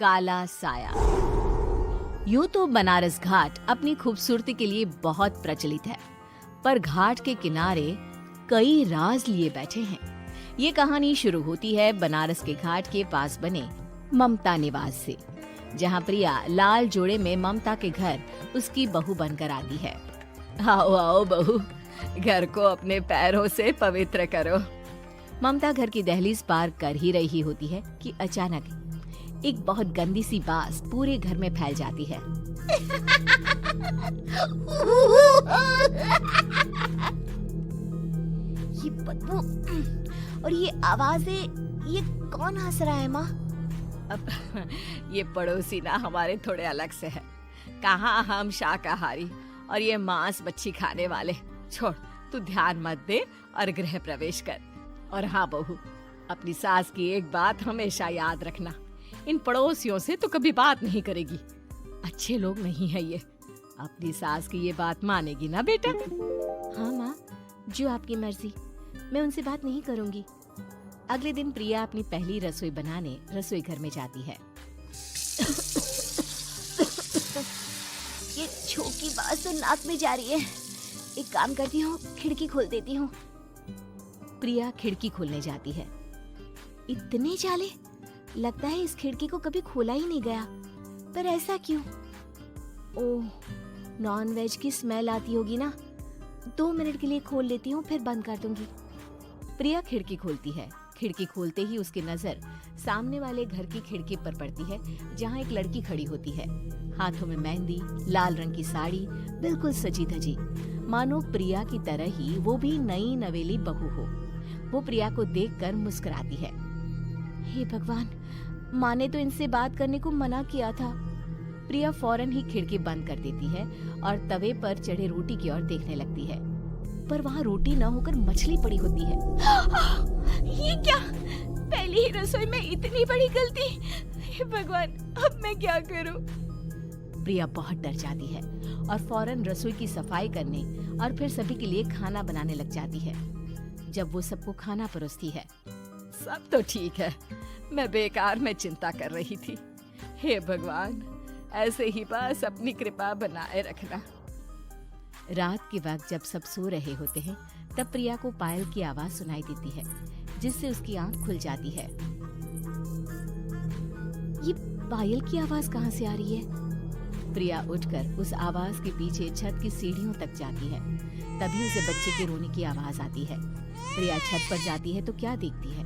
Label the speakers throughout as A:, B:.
A: काला साया। यूं तो बनारस घाट अपनी खूबसूरती के लिए बहुत प्रचलित है, पर घाट के किनारे कई राज लिए बैठे हैं। ये कहानी शुरू होती है बनारस के घाट के पास बने ममता निवास से, जहां प्रिया लाल जोड़े में ममता के घर उसकी बहू बनकर आती है। आओ आओ बहू, घर को अपने पैरों से पवित्र करो। ममता घर की दहलीज पार कर ही रही होती है कि अचानक एक बहुत गंदी सी बास पूरे घर में फैल जाती है।
B: ये बदबू और ये आवाजें, ये कौन हंस रहा है माँ?
A: अब ये पड़ोसी ना हमारे थोड़े अलग से है। कहाँ हम शाकाहारी और ये मांस मच्छी खाने वाले। छोड़, तू ध्यान मत दे और गृह प्रवेश कर। और हाँ बहू, अपनी सास की एक बात हमेशा याद रखना, इन पड़ोसियों से तो कभी बात नहीं करेगी। अच्छे लोग नहीं है ये। अपनी सास की ये बात मानेगी ना बेटा?
B: हाँ माँ, जो आपकी मर्जी, मैं उनसे बात नहीं करूंगी।
A: अगले दिन प्रिया अपनी पहली रसोई बनाने रसोई घर में जाती है।
B: ये छोकी बात तो नाक में जा रही है। एक काम करती हूँ, खिड़की खोल देती हूँ।
A: प्रिया खिड़की खोलने जाती है।
B: इतने जाले, लगता है इस खिड़की को कभी खोला ही नहीं गया। पर ऐसा क्यों? ओह, नॉन वेज की स्मेल आती होगी ना। 2 मिनट के लिए खोल लेती हूँ, फिर बंद कर दूंगी।
A: प्रिया खिड़की खोलती है। खिड़की खोलते ही उसकी नजर सामने वाले घर की खिड़की पर पड़ती है, जहाँ एक लड़की खड़ी होती है। हाथों में मेहंदी, लाल रंग की साड़ी, बिल्कुल सजी धजी, मानो प्रिया की तरह ही वो भी नई नवेली बहू हो। वो प्रिया को देखकर मुस्कुराती है।
B: हे भगवान, माँ ने तो इनसे बात करने को मना किया था।
A: प्रिया फौरन ही खिड़की बंद कर देती है और तवे पर चढ़े रोटी की ओर देखने लगती है, पर वहाँ रोटी न होकर मछली पड़ी होती है।
B: ये क्या? पहली ही रसोई में इतनी बड़ी गलती। हे भगवान, अब मैं क्या करूं?
A: प्रिया बहुत डर जाती है और फौरन रसोई की सफाई करने और फिर सभी के लिए खाना बनाने लग जाती है। जब वो सबको खाना परोसती है, सब तो ठीक है, मैं बेकार में चिंता कर रही थी। हे भगवान, ऐसे ही बस अपनी कृपा बनाए रखना। रात के वक्त जब सब सो रहे होते हैं, तब प्रिया को पायल की आवाज सुनाई देती है, जिससे उसकी आंख खुल जाती है।
B: ये पायल की आवाज कहाँ से आ रही है?
A: प्रिया उठकर उस आवाज के पीछे छत की सीढ़ियों तक जाती है। तभी उसे बच्चे के रोने की आवाज आती है। प्रिया छत पर जाती है तो क्या देखती है?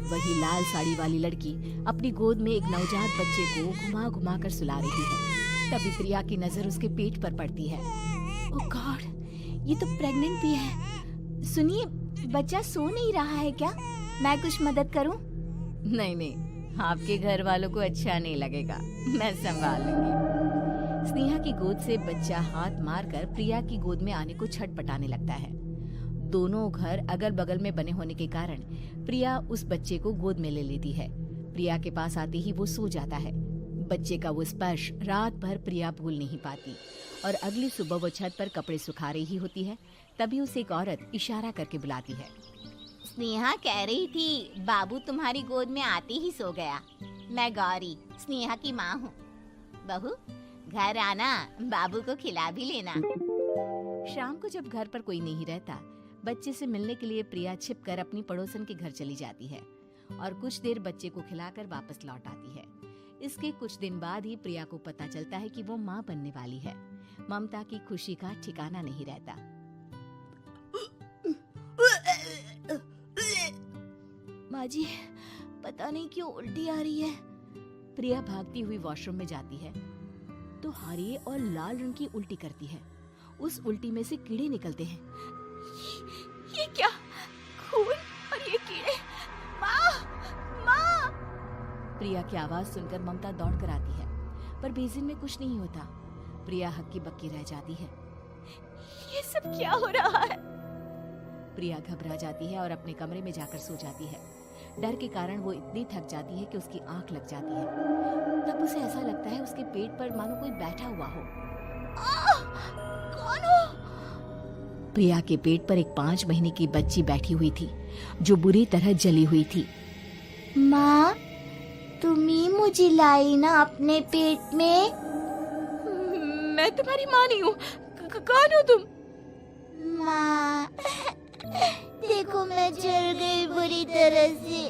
A: वही लाल साड़ी वाली लड़की अपनी गोद में एक नवजात बच्चे को घुमा घुमा कर सुला रही है। तभी प्रिया की नजर उसके पेट पर पड़ती है।
B: ओह गॉड, ये तो प्रेग्नेंट भी है। सुनिए, बच्चा सो नहीं रहा है क्या? मैं कुछ मदद करूं?
A: नहीं नहीं, आपके घर वालों को अच्छा नहीं लगेगा, मैं संभाल लूंगी। स्नेहा की गोद से बच्चा हाथ मारकर प्रिया की गोद में आने को छटपटाने लगता है। दोनों घर अगल बगल में बने होने के कारण प्रिया उस बच्चे को गोद में ले लेती है। प्रिया के पास आते ही वो सो जाता है। बच्चे का वो स्पर्श रात भर प्रिया भूल नहीं पाती और अगली सुबह वो छत पर कपड़े सुखा रही होती है। तभी उसे एक औरत इशारा करके बुलाती है।
B: स्नेहा कह रही थी बाबू तुम्हारी गोद में आते ही सो गया। मैं गौरी, स्नेहा की माँ हूँ। बहू, घर आना, बाबू को खिला भी लेना।
A: शाम को जब घर पर कोई नहीं रहता, बच्चे से मिलने के लिए प्रिया छिपकर अपनी पड़ोसन के घर चली जाती है और कुछ देर बच्चे को खिलाकर वापस लौट आती है। इसके कुछ दिन बाद ही प्रिया को पता चलता है कि वो माँ बनने वाली है। ममता की खुशी का ठिकाना नहीं रहता।
B: माँ जी, पता नहीं क्यों उल्टी आ रही है।
A: प्रिया भागती हुई वॉशरूम में जाती है तो हरे और लाल रंग की उल्टी करती है। उस उल्टी में से कीड़े निकलते हैं।
B: ये क्या? खून और ये कीड़े! माँ! माँ!
A: प्रिया की आवाज सुनकर ममता दौड़ कर आती है, पर बेसिन में कुछ नहीं होता। प्रिया हक्की बक्की रह जाती है।
B: ये सब क्या हो रहा है?
A: प्रिया घबरा जाती है और अपने कमरे में जाकर सो जाती है। डर के कारण वो इतनी थक जाती है कि उसकी आंख लग जाती है। तब उसे ऐसा लगता है उसके पेट पर मानो कोई बैठा हुआ हो।
B: कौन हो?
A: प्रिया के पेट पर एक 5 महीने की बच्ची बैठी हुई थी, जो बुरी तरह जली हुई थी।
B: माँ, तुम ही मुझे लाई ना अपने पेट में।
A: मैं तुम्हारी माँ नहीं हूँ। कौन हो तुम?
B: माँ, देखो मैं जल गई बुरी तरह से।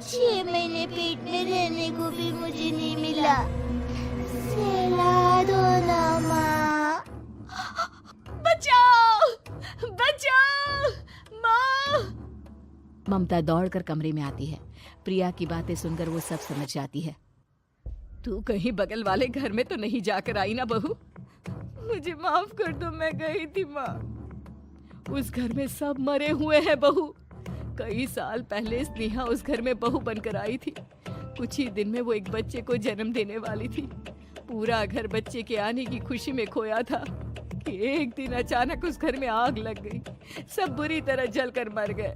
B: 6 महीने पेट में रहने को भी मुझे नहीं मिला। सहला दो ना माँ।
A: बचाओ, बचाओ, माँ। ममता दौड़कर कमरे में आती है। प्रिया की बातें सुनकर वो सब समझ जाती है। तू कहीं बगल वाले घर में तो नहीं जाकर आई ना बहू? मुझे माफ कर दो, मैं गई थी माँ। उस घर में सब मरे हुए हैं बहू। कई साल पहले स्नेहा उस घर में बहू बनकर आई थी। कुछ ही दिन में वो एक बच्चे को जन्म देने वाली थी। पूरा घर बच्चे के आने की खुशी में खोया था कि एक दिन अचानक उस घर में आग लग गई। सब बुरी तरह जलकर मर गए।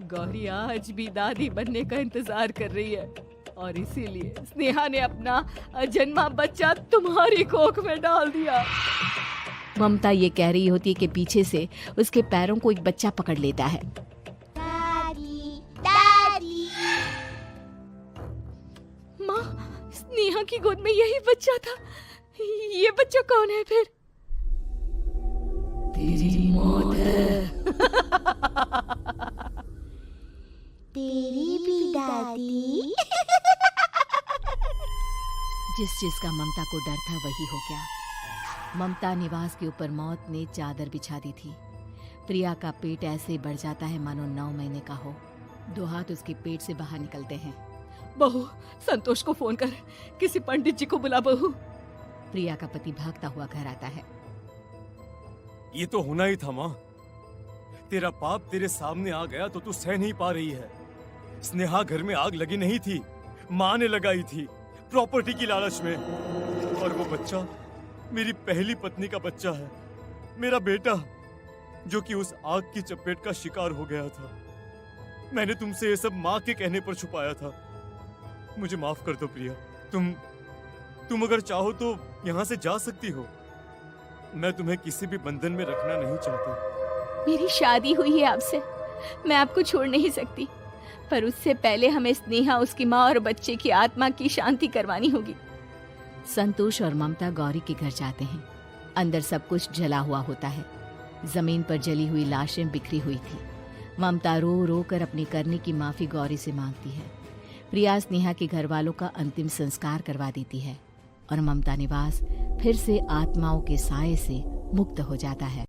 A: गौरी आज भी दादी बनने का इंतजार कर रही है और इसीलिए स्नेहा ने अपना अजन्मा बच्चा तुम्हारी कोख में डाल दिया। ममता ये कह रही होती है कि पीछे से उसके पैरों को एक बच्चा पकड़ लेता है।
B: दादी, दादी।
A: माँ, स्नेहा की गोद में यही बच्चा था। ये बच्चा कौन है फिर? तेरी मौत है।
B: तेरी भी दादी।
A: जिस चीज का ममता को डर था वही हो गया। ममता निवास के ऊपर मौत ने चादर बिछा दी थी। प्रिया का पेट ऐसे बढ़ जाता है मानो 9 महीने का हो। 2 हाथ उसके पेट से बाहर निकलते हैं। बहू, संतोष को फोन कर, किसी पंडित जी को बुला बहू। प्रिया का पति भागता हुआ घर आता है।
C: ये तो होना ही था माँ। तेरा पाप तेरे सामने आ गया तो तू सह नहीं पा रही है। स्नेहा घर में आग लगी नहीं थी, माँ ने लगाई थी, प्रॉपर्टी की लालच में। और वो बच्चा मेरी पहली पत्नी का बच्चा है, मेरा बेटा, जो कि उस आग की चपेट का शिकार हो गया था। मैंने तुमसे ये सब माँ के कहने पर छुपाया था। मुझे माफ कर दो प्रिया। तुम अगर चाहो तो यहाँ से जा सकती हो। मैं तुम्हें किसी भी बंधन में रखना नहीं चाहता।
A: मेरी शादी हुई है आपसे, मैं आपको छोड़ नहीं सकती, पर उससे पहले हमें स्नेहा, उसकी माँ और बच्चे की आत्मा की शांति करवानी होगी। संतोष और ममता गौरी के घर जाते हैं। अंदर सब कुछ जला हुआ होता है। जमीन पर जली हुई लाशें बिखरी हुई थी। ममता रो रो कर अपने करने की माफी गौरी से मांगती है। प्रिया स्नेहा के घर वालों का अंतिम संस्कार करवा देती है और ममता निवास फिर से आत्माओं के साए से मुक्त हो जाता है।